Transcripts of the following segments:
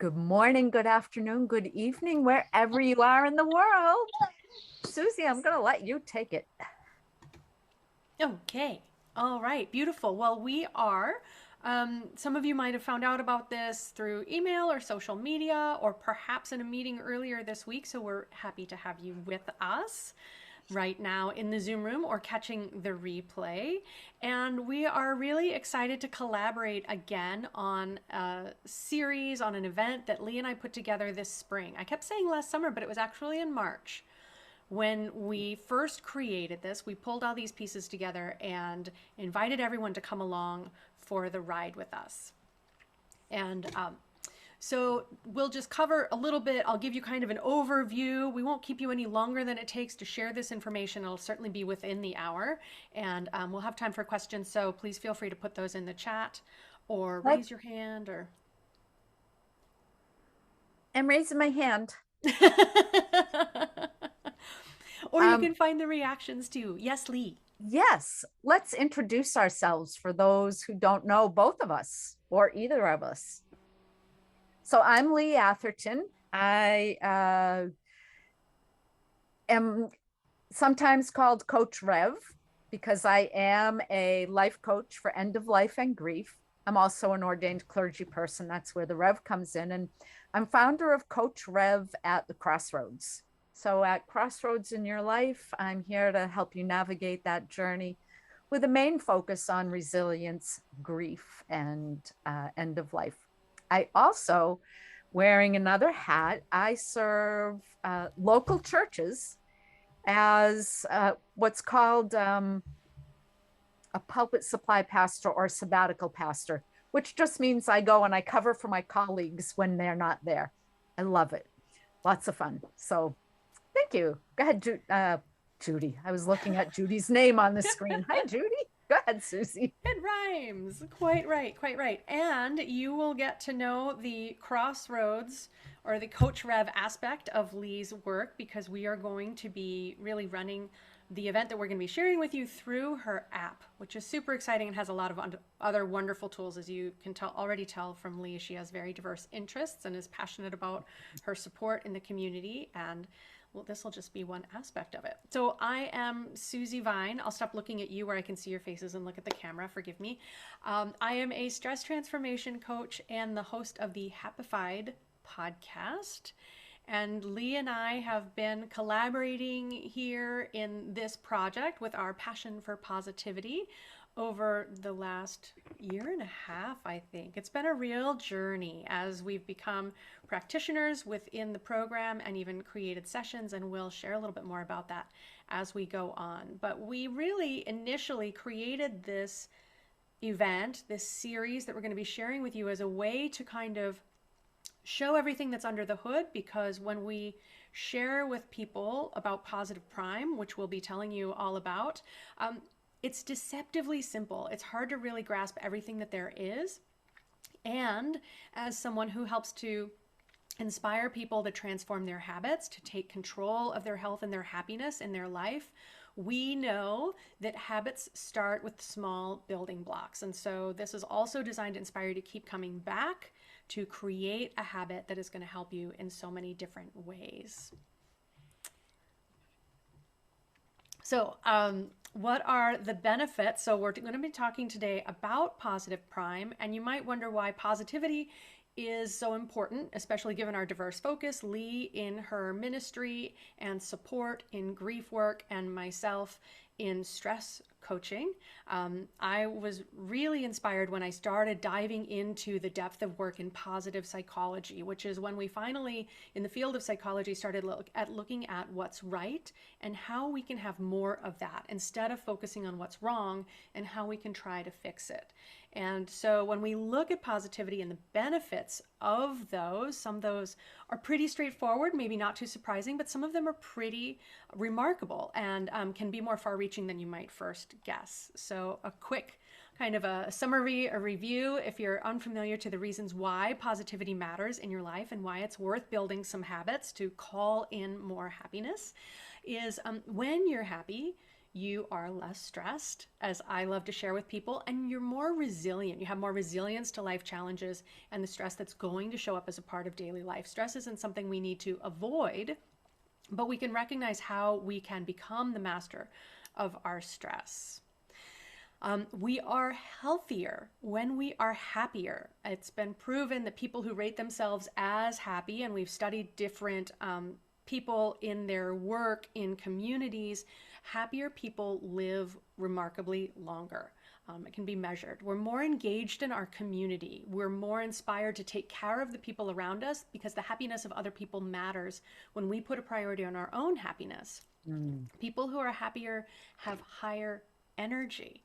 Good morning, good afternoon, good evening, wherever you are in the world. Susie, I'm going to let you take it. Okay. All right. Beautiful. Well, we are. Some of you might have found out about this through email or social media, or perhaps in a meeting earlier this week. So we're happy to have you with us right now in the Zoom room or catching the replay. And we are really excited to collaborate again on a series, on an event that Lee and I put together this spring. I kept saying last summer, but it was actually in March. When we first created this, we pulled all these pieces together and invited everyone to come along for the ride with us. And so we'll just cover a little bit. I'll give you kind of an overview. We won't keep you any longer than it takes to share this information. It'll certainly be within the hour. And we'll have time for questions. So please feel free to put those in the chat or Like, raise your hand or. I'm raising my hand. Or you Um, can find the reactions too. Yes, Lee. yes, let's introduce ourselves for those who don't know both of us or either of us. So I'm Lee Atherton. I am sometimes called Coach Rev because I am a life coach for end of life and grief. I'm also an ordained clergy person. That's where the Rev comes in. And I'm founder of Coach Rev at the Crossroads. So, at Crossroads in your life, I'm here to help you navigate that journey with a main focus on resilience, grief, and end of life. I also, wearing another hat, I serve local churches as what's called a pulpit supply pastor or sabbatical pastor, which just means I go and I cover for my colleagues when they're not there. I love it. Lots of fun. So thank you. Go ahead, Judy. I was looking at Judy's name on the screen. Hi, Judy. Go ahead, Susie. It rhymes. Quite right, quite right. And you will get to know the crossroads or the Coach Rev aspect of Lee's work because we are going to be really running the event that we're going to be sharing with you through her app, which is super exciting and has a lot of other wonderful tools. As you can already tell from Lee, she has very diverse interests and is passionate about her support in the community. And well, this will just be one aspect of it. So I am Susie Vine. I'll stop looking at you where I can see your faces and look at the camera. Forgive me. I am a stress transformation coach and the host of the Happified podcast. And Lee and I have been collaborating here in this project with our passion for positivity over the last year and a half, I think. It's been a real journey as we've become practitioners within the program and even created sessions, and we'll share a little bit more about that as we go on. But we really initially created this event, this series that we're going to be sharing with you as a way to kind of show everything that's under the hood, because when we share with people about Positive Prime, which we'll be telling you all about, it's deceptively simple. It's hard to really grasp everything that there is. And as someone who helps to inspire people to transform their habits, to take control of their health and their happiness in their life, we know that habits start with small building blocks. And so this is also designed to inspire you to keep coming back to create a habit that is going to help you in so many different ways. So, what are the benefits? So, we're going to be talking today about Positive Prime, and you might wonder why positivity is so important, especially given our diverse focus. Lee in her ministry and support in grief work, and myself in stress coaching. I was really inspired when I started diving into the depth of work in positive psychology, which is when we finally, in the field of psychology, started looking at what's right and how we can have more of that instead of focusing on what's wrong and how we can try to fix it. And so when we look at positivity and the benefits of those, some of those are pretty straightforward, maybe not too surprising, but some of them are pretty remarkable and can be more far-reaching than you might first guess. So a quick kind of a summary, a review, if you're unfamiliar to the reasons why positivity matters in your life and why it's worth building some habits to call in more happiness, is when you're happy, you are less stressed, as I love to share with people, and you're more resilient. You have more resilience to life challenges and the stress that's going to show up as a part of daily life. Stress isn't something we need to avoid, but we can recognize how we can become the master of our stress. We are healthier when we are happier. It's been proven that people who rate themselves as happy, and we've studied different people in their work in communities, happier people live remarkably longer. It can be measured. We're more engaged in our community. We're more inspired to take care of the people around us because the happiness of other people matters when we put a priority on our own happiness. People who are happier have higher energy.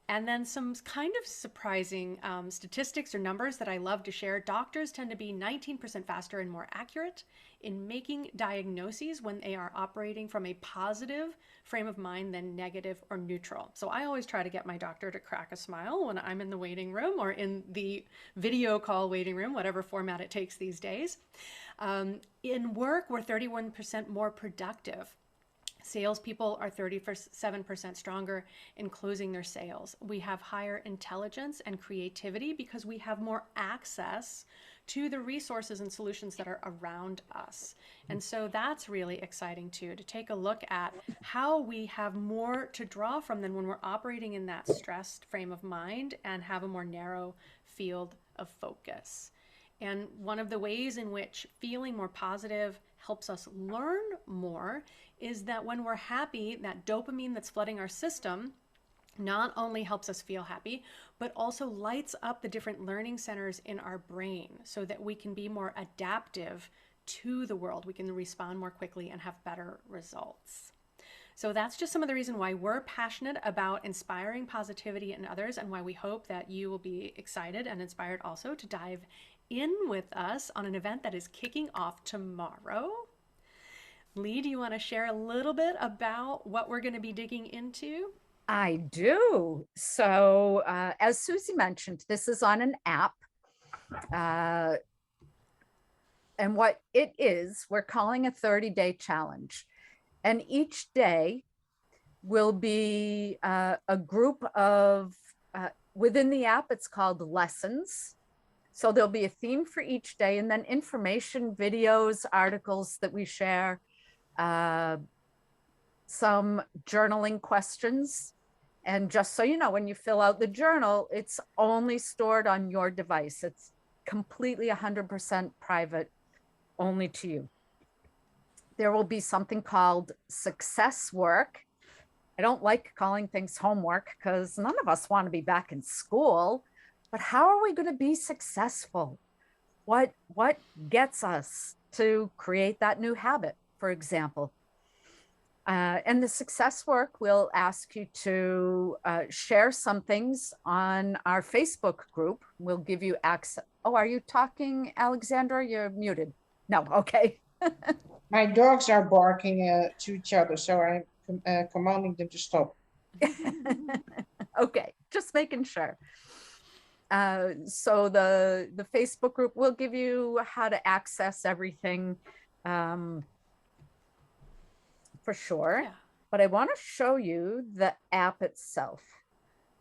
And then some kind of surprising statistics or numbers that I love to share. Doctors tend to be 19% faster and more accurate in making diagnoses when they are operating from a positive frame of mind than negative or neutral. So I always try to get my doctor to crack a smile when I'm in the waiting room or in the video call waiting room, whatever format it takes these days. In work, we're 31% more productive. Salespeople are 37% stronger in closing their sales. We have higher intelligence and creativity because we have more access to the resources and solutions that are around us. And so that's really exciting too, to take a look at how we have more to draw from than when we're operating in that stressed frame of mind and have a more narrow field of focus. And one of the ways in which feeling more positive helps us learn more is that when we're happy, that dopamine that's flooding our system not only helps us feel happy, but also lights up the different learning centers in our brain so that we can be more adaptive to the world. We can respond more quickly and have better results. So that's just some of the reason why we're passionate about inspiring positivity in others, and why we hope that you will be excited and inspired also to dive in with us on an event that is kicking off tomorrow. Lee, do you want to share a little bit about what we're going to be digging into? I do. So, as Susie mentioned, this is on an app. And what it is, we're calling a 30-day challenge. And each day will be a group of, within the app, it's called lessons. So there'll be a theme for each day, and then information, videos, articles that we share, some journaling questions. And just so you know, when you fill out the journal, it's only stored on your device. It's completely 100% private, only to you. There will be something called success work. I don't like calling things homework because none of us want to be back in school. But how are we going to be successful? What gets us to create that new habit, for example? And the success work will ask you to share some things on our Facebook group. We'll give you access. Oh, are you talking, Alexandra? You're muted. No, okay. My dogs are barking to each other, so I'm commanding them to stop. Okay, just making sure. So the Facebook group will give you how to access everything for sure. Yeah. But I want to show you the app itself.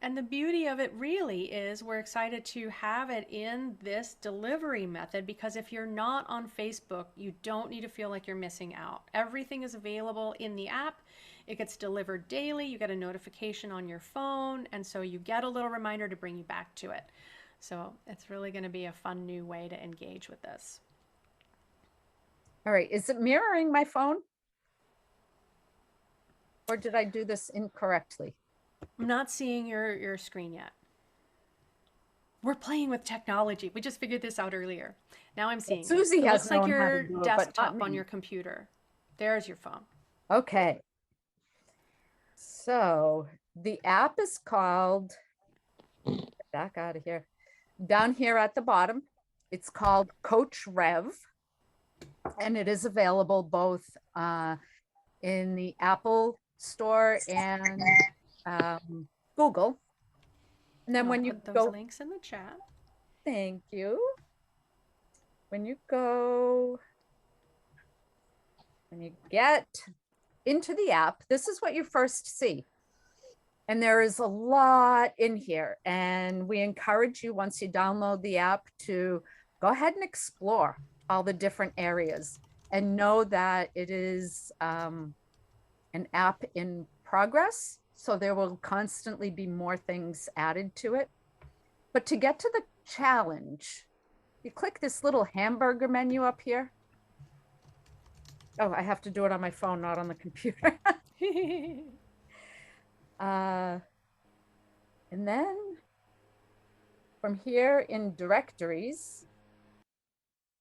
And the beauty of it really is we're excited to have it in this delivery method, because if you're not on Facebook, you don't need to feel like you're missing out. Everything is available in the app. It gets delivered daily. You get a notification on your phone, and so you get a little reminder to bring you back to it. So it's really going to be a fun new way to engage with this. All right, is it mirroring my phone? Or did I do this incorrectly? I'm not seeing your screen yet. We're playing with technology. We just figured this out earlier. Now I'm seeing Susie it. has Looks like known how to your do it, but desktop not on me. your computer. There's your phone. Okay. So the app is called, back out of here, down here at the bottom, it's called Coach Rev, and it is available both in the Apple Store and Google. And then I'll when you put those go, links in the chat. thank you. When you go, when you get into the app, this is what you first see. And there is a lot in here. And we encourage you, once you download the app, to go ahead and explore all the different areas and know that it is an app in progress. So there will constantly be more things added to it. But to get to the challenge, you click this little hamburger menu up here. Oh, I have to do it on my phone, not on the computer. And then from here in directories,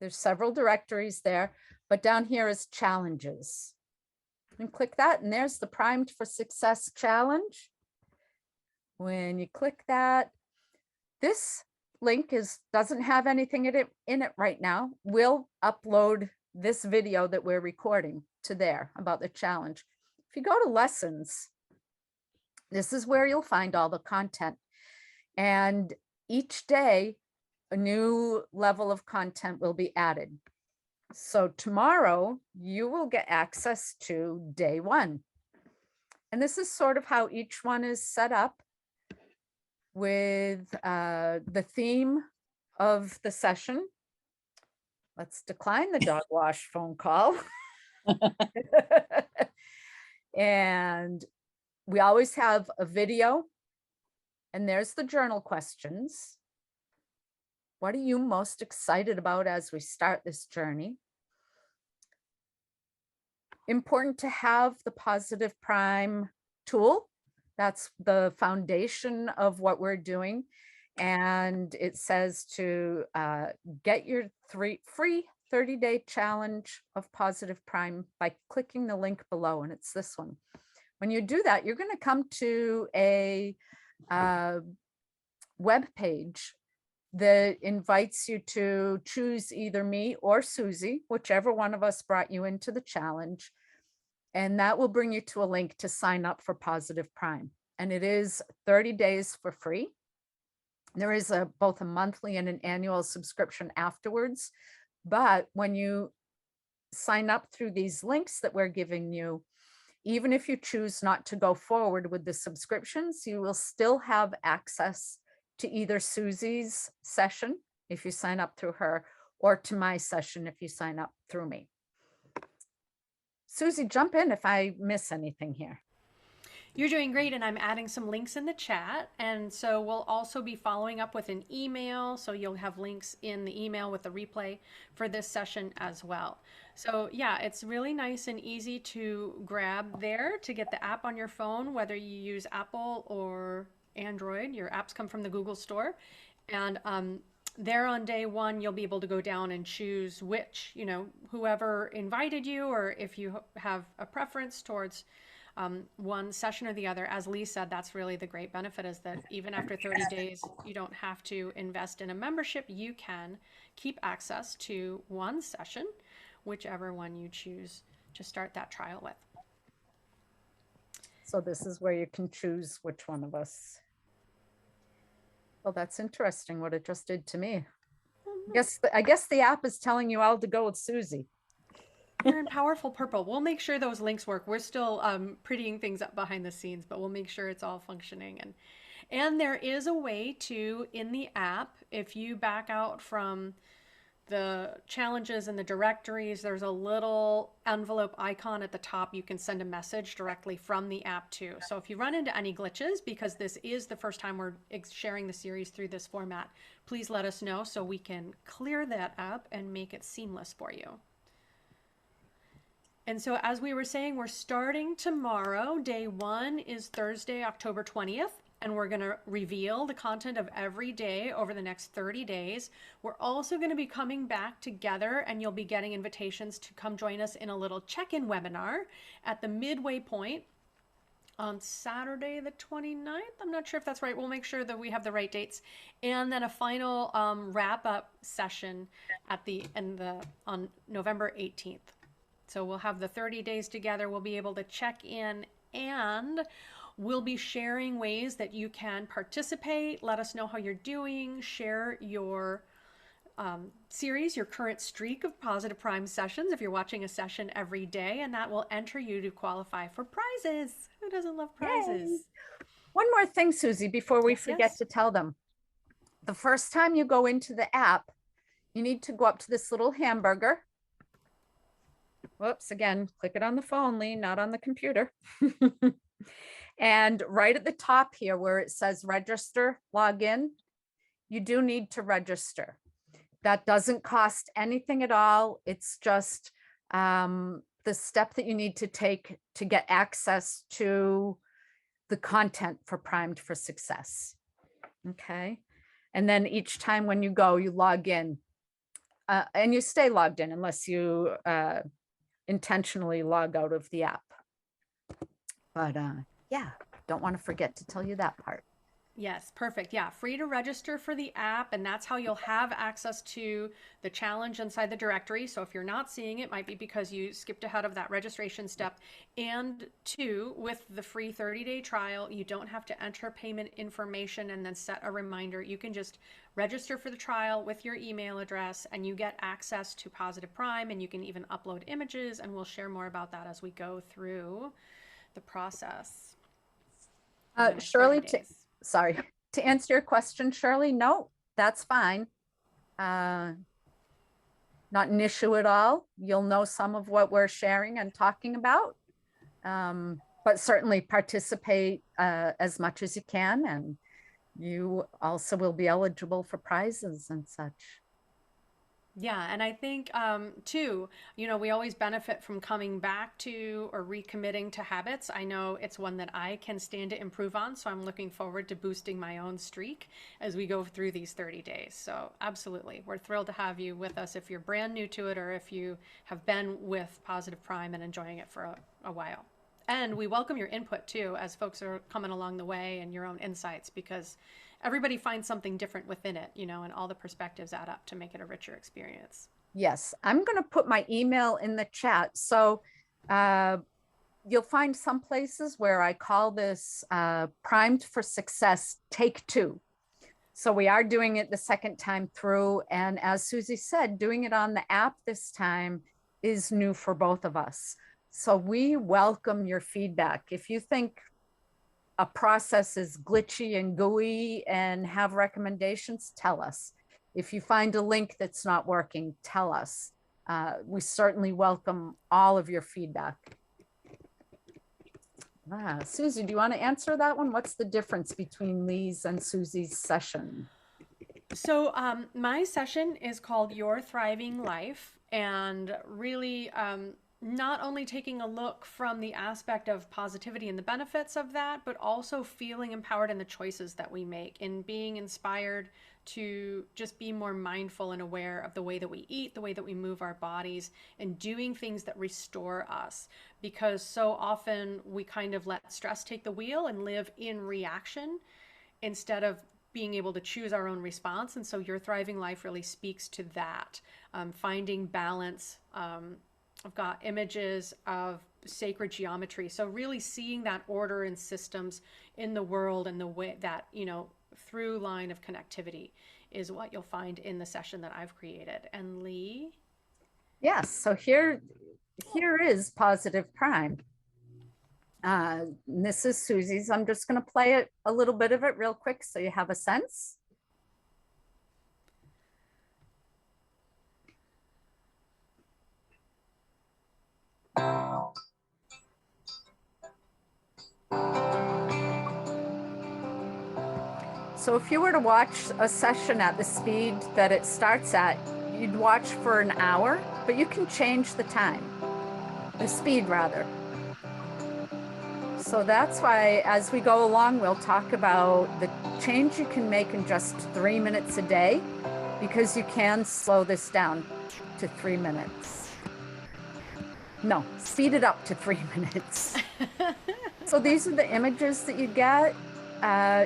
there's several directories there, but down here is challenges. And click that, and there's the Primed for Success challenge. When you click that, this link doesn't have anything in it right now. We'll upload this video that we're recording to there about the challenge. If you go to lessons, this is where you'll find all the content. And each day, a new level of content will be added. So tomorrow, you will get access to day 1. And this is sort of how each one is set up, with the theme of the session. Let's decline the dog wash phone call. And we always have a video. And there's the journal questions. What are you most excited about as we start this journey? Important to have the Positive Prime tool. That's the foundation of what we're doing. And it says to get your free 30-day challenge of Positive Prime by clicking the link below. And it's this one. When you do that, you're going to come to a web page that invites you to choose either me or Susie, whichever one of us brought you into the challenge. And that will bring you to a link to sign up for Positive Prime. And it is 30 days for free. There is both a monthly and an annual subscription afterwards. But when you sign up through these links that we're giving you, even if you choose not to go forward with the subscriptions, you will still have access to either Susie's session, if you sign up through her, or to my session, if you sign up through me. Susie, jump in if I miss anything here. You're doing great, and I'm adding some links in the chat. And so we'll also be following up with an email. So you'll have links in the email with the replay for this session as well. So yeah, it's really nice and easy to grab there to get the app on your phone, whether you use Apple or Android. Your apps come from the Google Store. And there on day 1, you'll be able to go down and choose which, whoever invited you, or if you have a preference towards one session or the other. As Lee said, that's really the great benefit, is that even after 30 days, you don't have to invest in a membership. You can keep access to one session, whichever one you choose to start that trial with. So this is where you can choose which one of us. Well, that's interesting what it just did to me. I guess the app is telling you all to go with Susie. You're in powerful purple. We'll make sure those links work. We're still prettying things up behind the scenes, but we'll make sure it's all functioning. And there is a way to, in the app, if you back out from the challenges and the directories, there's a little envelope icon at the top. You can send a message directly from the app too. So if you run into any glitches, because this is the first time we're sharing the series through this format, please let us know so we can clear that up and make it seamless for you. And so as we were saying, we're starting tomorrow. Day 1 is Thursday, October 20th. And we're going to reveal the content of every day over the next 30 days. We're also going to be coming back together, and you'll be getting invitations to come join us in a little check-in webinar at the midway point on Saturday the 29th. I'm not sure if that's right. We'll make sure that we have the right dates. And then a final wrap-up session at the end on November 18th. So we'll have the 30 days together. We'll be able to check in, and we'll be sharing ways that you can participate. Let us know how you're doing. Share your series, your current streak of Positive Prime sessions, if you're watching a session every day, and that will enter you to qualify for prizes. Who doesn't love prizes? Yay. One more thing, Susie, before we forget yes. to tell them. The first time you go into the app, you need to go up to this little hamburger. Whoops, again, click it on the phone, Lee, not on the computer. And right at the top here where it says register, log in, you do need to register. That doesn't cost anything at all. It's just the step that you need to take to get access to the content for Primed for Success. Okay. And then each time when you go, you log in and you stay logged in unless you intentionally log out of the app. But yeah, don't want to forget to tell you that part. Yes, perfect. Yeah, free to register for the app, and that's how you'll have access to the challenge inside the directory. So if you're not seeing it, might be because you skipped ahead of that registration step. And two, with the free 30-day trial, you don't have to enter payment information and then set a reminder. You can just register for the trial with your email address, and you get access to Positive Prime, and you can even upload images, and we'll share more about that as we go through the process. Shirley, sorry, to answer your question, Shirley, no, that's fine. Not an issue at all. You'll know some of what we're sharing and talking about, but certainly participate as much as you can, and you also will be eligible for prizes and such. Yeah, and I think too, we always benefit from coming back to or recommitting to habits. I know it's one that I can stand to improve on, so I'm looking forward to boosting my own streak as we go through these 30 days. So absolutely, we're thrilled to have you with us if you're brand new to it or if you have been with Positive Prime and enjoying it for a while. And we welcome your input too as folks are coming along the way and your own insights, because everybody finds something different within it, and all the perspectives add up to make it a richer experience. Yes, I'm going to put my email in the chat. So you'll find some places where I call this Primed for Success Take 2. So we are doing it the second time through. And as Susie said, doing it on the app this time is new for both of us. So we welcome your feedback. If you think a process is glitchy and gooey and have recommendations, tell us. If you find a link that's not working, tell us. We certainly welcome all of your feedback. Susie, do you want to answer that one? What's the difference between Lee's and Susie's session? So my session is called Your Thriving Life, and really not only taking a look from the aspect of positivity and the benefits of that, but also feeling empowered in the choices that we make and being inspired to just be more mindful and aware of the way that we eat, the way that we move our bodies, and doing things that restore us. Because so often we kind of let stress take the wheel and live in reaction instead of being able to choose our own response. And so Your Thriving Life really speaks to that, finding balance. I've got images of sacred geometry. So really seeing that order and systems in the world and the way that, through line of connectivity is what you'll find in the session that I've created. And Lee? Yes, so here is Positive Prime. This is Susie's. I'm just going to play it, a little bit of it real quick so you have a sense. So if you were to watch a session at the speed that it starts at, you'd watch for an hour, but you can change the time, the speed rather. So that's why as we go along, we'll talk about the change you can make in just 3 minutes a day, because you can slow this down to 3 minutes. No, speed it up to 3 minutes. So these are the images that you get.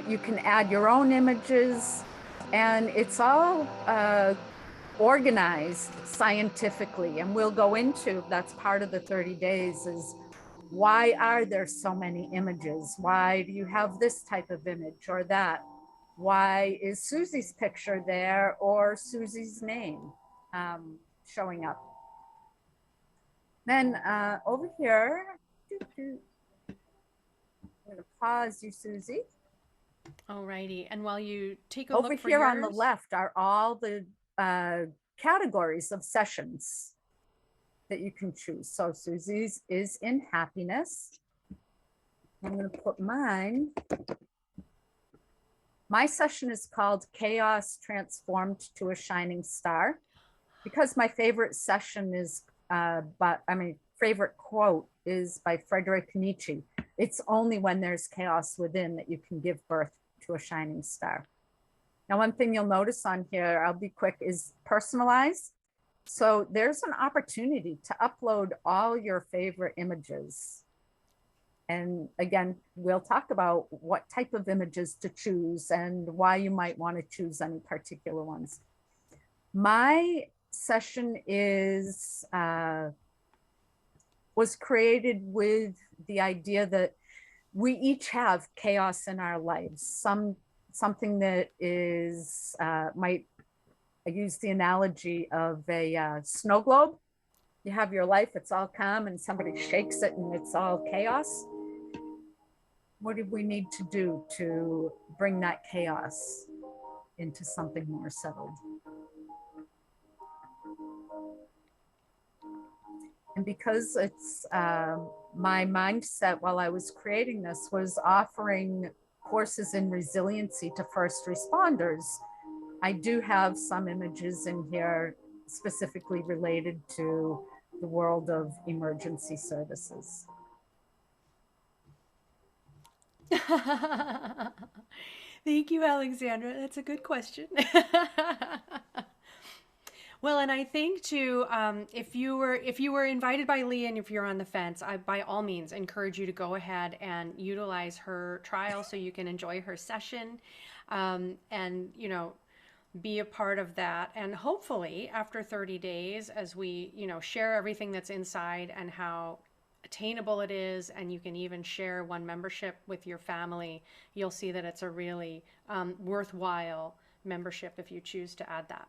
You can add your own images, and it's all organized scientifically. And we'll go into, that's part of the 30 days, is why are there so many images? Why do you have this type of image or that? Why is Susie's picture there or Susie's name showing up? Then over here, I'm going to pause you, Susie. Alrighty, and while you take a Over look for here yours, on the left are all the categories of sessions that you can choose. So Susie's is in happiness. I'm going to put mine. My session is called Chaos Transformed to a Shining Star, because my favorite session is, favorite quote is by Friedrich Nietzsche. It's only when there's chaos within that you can give birth to a shining star. Now, one thing you'll notice on here, I'll be quick, is personalize. So there's an opportunity to upload all your favorite images. And again, we'll talk about what type of images to choose and why you might want to choose any particular ones. My session is was created with the idea that we each have chaos in our lives. Something that is I use the analogy of a snow globe. You have your life, it's all calm, and somebody shakes it and it's all chaos. What do we need to do to bring that chaos into something more settled? And because it's my mindset while I was creating this was offering courses in resiliency to first responders, I do have some images in here specifically related to the world of emergency services. Thank you, Alexandra. That's a good question. Well, and I think too, if you were invited by Lee and if you're on the fence, I by all means encourage you to go ahead and utilize her trial so you can enjoy her session, and be a part of that. And hopefully, after 30 days, as we share everything that's inside and how attainable it is, and you can even share one membership with your family, you'll see that it's a really worthwhile membership if you choose to add that.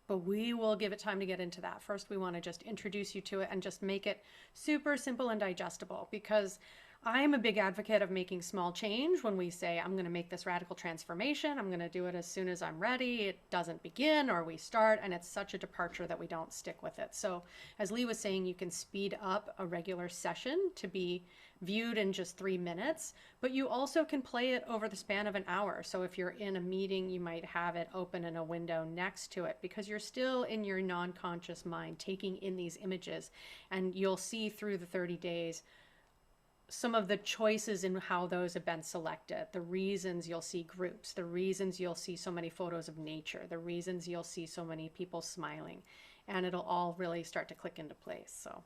But we will give it time to get into that. First, we want to just introduce you to it and just make it super simple and digestible, because I'm a big advocate of making small change. When we say, I'm going to make this radical transformation, I'm going to do it as soon as I'm ready, it doesn't begin, or we start, and it's such a departure that we don't stick with it. So as Lee was saying, you can speed up a regular session to be viewed in just 3 minutes, but you also can play it over the span of an hour. So if you're in a meeting, you might have it open in a window next to it, because you're still in your non-conscious mind taking in these images, and you'll see through the 30 days some of the choices in how those have been selected, the reasons you'll see groups, the reasons you'll see so many photos of nature, the reasons you'll see so many people smiling, and it'll all really start to click into place. So,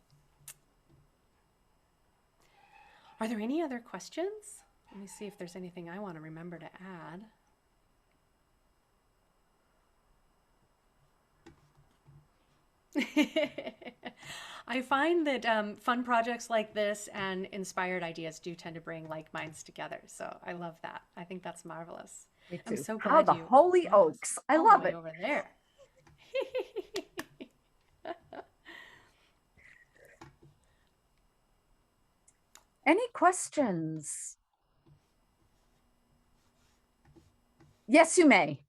are there any other questions? Let me see if there's anything I want to remember to add. I find that fun projects like this and inspired ideas do tend to bring like minds together. So I love that. I think that's marvelous. Me too. I'm so glad the you. Holy yes, Oaks. I all the love way it. over there. Any questions? Yes, you may.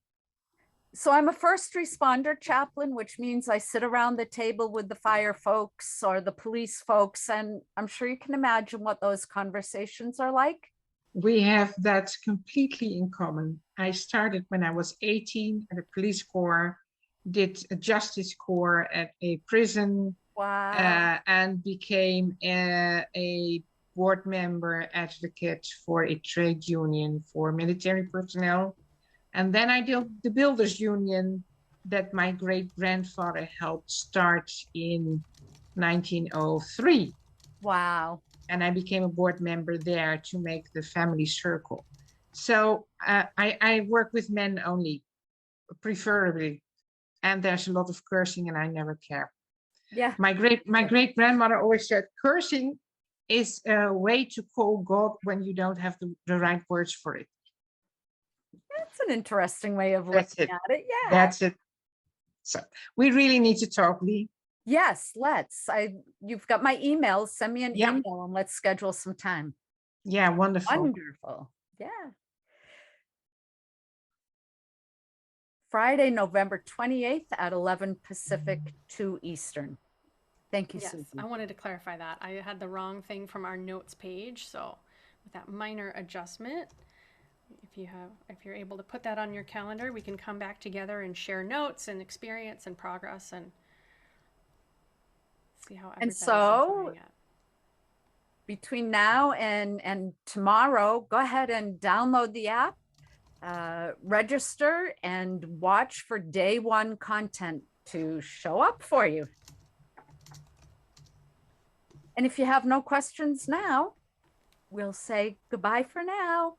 So I'm a first responder chaplain, which means I sit around the table with the fire folks or the police folks, and I'm sure you can imagine what those conversations are like. We have that completely in common. I started when I was 18 at a police corps, did a justice corps at a prison, Wow. and became a board member advocate for a trade union for military personnel. And then I did the Builders Union that my great-grandfather helped start in 1903. Wow. And I became a board member there to make the family circle. So I work with men only, preferably. And there's a lot of cursing and I never care. Yeah. My great-grandmother always said, cursing is a way to call God when you don't have the right words for it. That's an interesting way of That's looking it. at it. Yeah. That's it. So we really need to talk, Lee. Yes, let's. You've got my email. Send me an Yeah. email and let's schedule some time. Yeah, wonderful. Wonderful. Yeah. Friday, November 28th at 11 Pacific, 2 Eastern. Thank you, Yes, Susie. I wanted to clarify that. I had the wrong thing from our notes page. So with that minor adjustment, if you're able to put that on your calendar, we can come back together and share notes and experience and progress and see how everybody's enjoying it. Between now and tomorrow, go ahead and download the app, register, and watch for day one content to show up for you. And if you have no questions now, we'll say goodbye for now.